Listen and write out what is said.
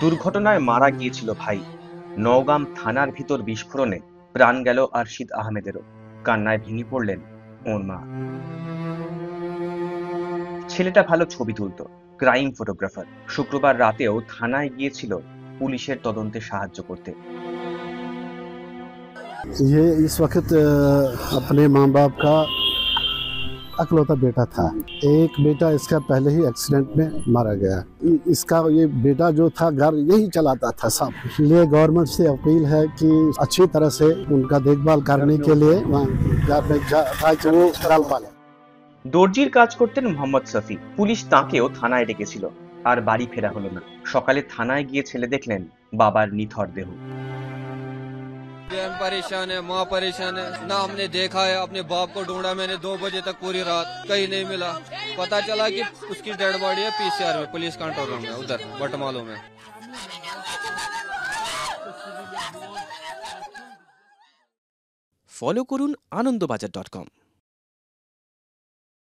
দুর্ঘটনায় মারা গিয়েছিল ভাই। নওগাম থানার ভিতর বিস্ফোরণে প্রাণ গেল আরশিদ আহমেদেরও। কান্নায় ভেঙে পড়লেন ওর মা। ছেলেটা ভালো ছবি তুলতো, ক্রাইম ফটোগ্রাফার। শুক্রবার রাতেও থানায় গিয়েছিল পুলিশের তদন্তে সাহায্য করতে। ये इस वक्त अपने माँ बाप का अकलौता बेटा था। एक बेटा इसका पहले ही एक्सीडेंट में मारा गया। इसका ये बेटा जो था घर यही चलाता था सब। इसलिए गवर्नमेंट से अपील है कि अच्छी तरह से उनका देखभाल करने के लिए वो डाल पाले। দর্জির কাজ করতেন মোহাম্মদ শফি। পুলিশ তাঁকেও থানায় ডেকেছিল, আর বাড়ি ফেরা হলো না। সকালে থানায় গিয়ে ছেলে দেখলেন বাবার নিথর দেহ। बहन परेशान है, माँ परेशान है ना। हमने देखा है, अपने बाप को ढूंढा मैंने 2 बजे तक पूरी रात, कहीं नहीं मिला। पता चला कि उसकी डेड बॉडी है पीसीआर में, पुलिस कंट्रोल रूम में, उधर बटमालू में। ফলো করুন আনন্দবাজার.com।